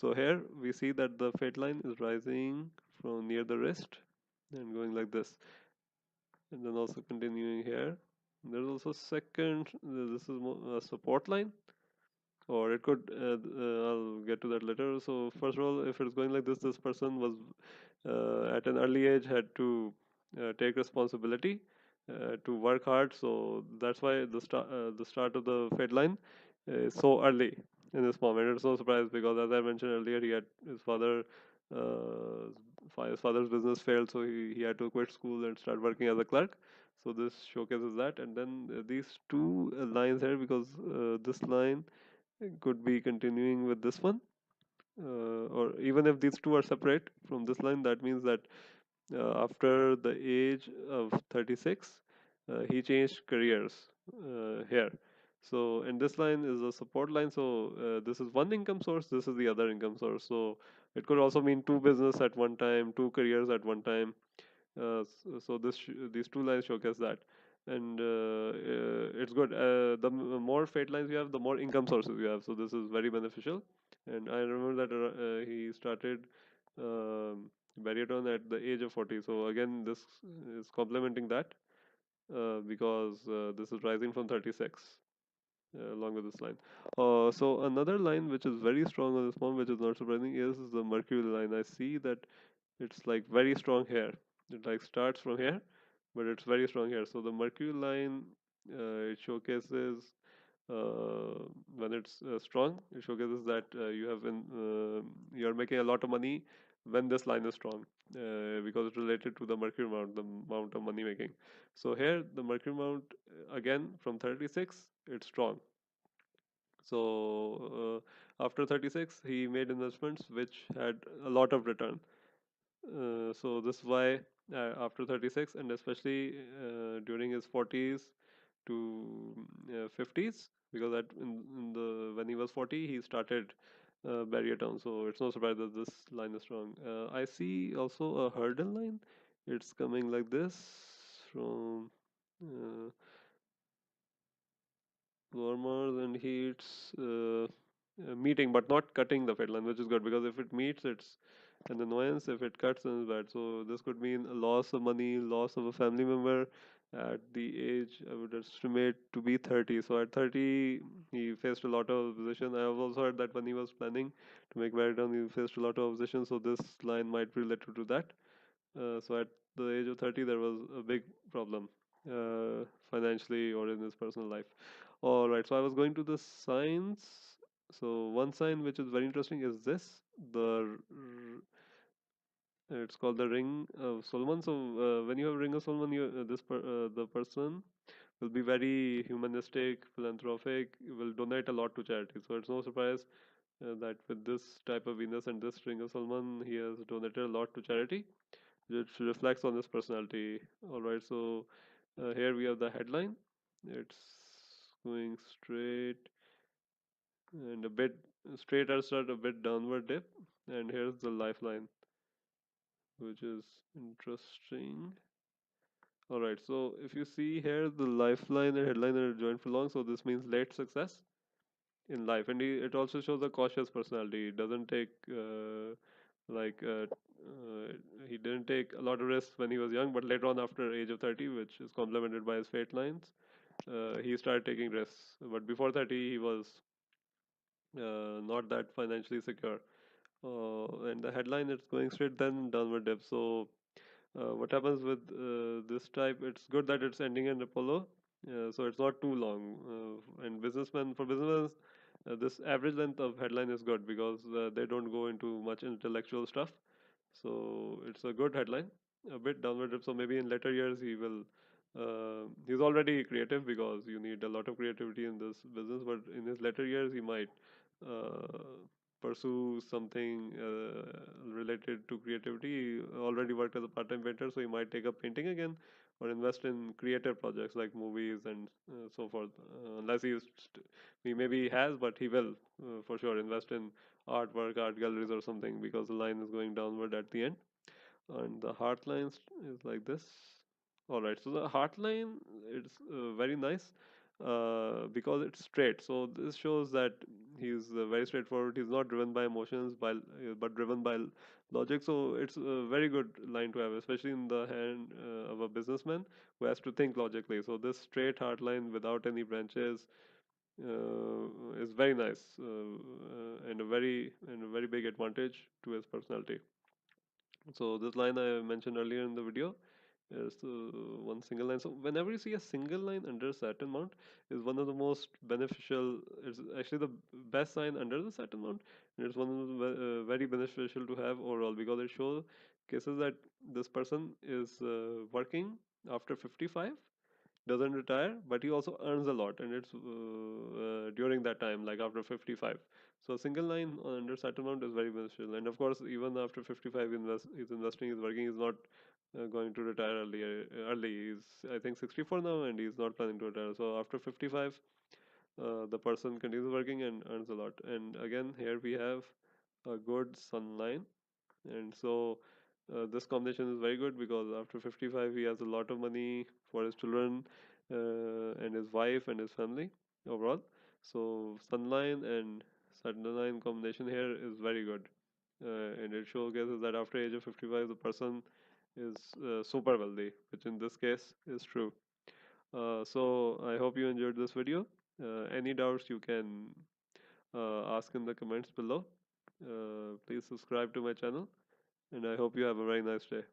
So here we see that the fade line is rising from near the wrist and going like this, and then also continuing here. There's also second, this is a support line, or it could, I'll get to that later. So first of all, if it's going like this person was at an early age had to take responsibility to work hard. So that's why the start of the fed line is so early in this moment. It's no surprise because, as I mentioned earlier, he had his uh, his father's business failed, so he had to quit school and start working as a clerk. So this showcases that. And then these two lines here, because this line could be continuing with this one, or even if these two are separate from this line, that means that after the age of 36, he changed careers here. So, and this line is a support line. So, this is one income source, this is the other income source. So, it could also mean two business at one time, two careers at one time. So these two lines showcase that, and it's good. The more fate lines you have, the more income sources you have. So this is very beneficial. And I remember that he started baritone at the age of 40. So again, this is complementing that because this is rising from 36. Along with this line. So another line which is very strong on this one, which is not surprising, is the Mercury line. I see that it's like very strong here. It like starts from here, but it's very strong here. So the Mercury line, it showcases when it's strong. It showcases that you're making a lot of money when this line is strong, because it's related to the Mercury amount, the amount of money making. So here the Mercury amount, again from 36, it's strong. So after 36, he made investments which had a lot of return. So this is why after 36, and especially during his 40s to 50s, because in the when he was 40 he started barrier town. So it's no surprise that this line is strong. I see also a hurdle line. It's coming like this from uh, warmers, and heats meeting but not cutting the fed line, which is good because if it meets, it's an annoyance. If it cuts, then it's bad. So this could mean a loss of money, loss of a family member at the age I would estimate to be 30. So at 30 he faced a lot of opposition. I have also heard that when he was planning to make Marathon he faced a lot of opposition, so this line might be related to that. So at the age of 30, there was a big problem financially or in his personal life. All right, so I was going to the signs. So one sign which is very interesting is this. It's called the Ring of Solomon. So when you have Ring of Solomon, the person will be very humanistic, philanthropic, will donate a lot to charity. So it's no surprise that with this type of Venus and this Ring of Solomon, he has donated a lot to charity, which reflects on his personality. All right, so here we have the headline. It's going straight and a bit straight at start, a bit downward dip, and here's the lifeline, which is interesting. All right, so if you see here, the lifeline and headline are joined for long, so this means late success in life, and it also shows a cautious personality. He doesn't take like he didn't take a lot of risks when he was young, but later on after age of 30, which is complemented by his fate lines, he started taking risks. But before 30 he was not that financially secure. And the headline, it's going straight then downward dip. So what happens with this type, it's good that it's ending in Apollo, so it's not too long. And businessmen, this average length of headline is good because they don't go into much intellectual stuff. So it's a good headline, a bit downward dip. So maybe in later years he will. He's already creative because you need a lot of creativity in this business. But in his later years, he might uh, pursue something related to creativity. He already worked as a part-time painter, so he might take up painting again or invest in creative projects like movies and so forth. Unless he maybe has, but he will for sure invest in artwork, art galleries, or something because the line is going downward at the end. And the heart line is like this. All right, so the heart line, it's very nice. because it's straight. So this shows that he's very straightforward. He's not driven by emotions, but driven by logic. So it's a very good line to have, especially in the hand of a businessman who has to think logically. So this straight hard line without any branches is very nice, and a very big advantage to his personality. So this line I mentioned earlier in the video is one single line. So whenever you see a single line under a certain mount, is one of the most beneficial. It's actually the best sign under the certain mount, and it's one of the very beneficial to have overall, because it shows cases that this person is working after 55, doesn't retire, but he also earns a lot, and it's during that time, like after 55. So a single line under certain amount is very beneficial, and of course, even after 55, he's investing, he's working, he's not going to retire early. He's, I think, 64 now, and he's not planning to retire. So after 55, the person continues working and earns a lot. And again, here we have a good sun line, and so this combination is very good because after 55 he has a lot of money for his children, and his wife and his family overall. So sunline and sunline combination here is very good, and it showcases that after age of 55 the person is super wealthy, which in this case is true. So I hope you enjoyed this video. Any doubts you can ask in the comments below. Please subscribe to my channel, and I hope you have a very nice day.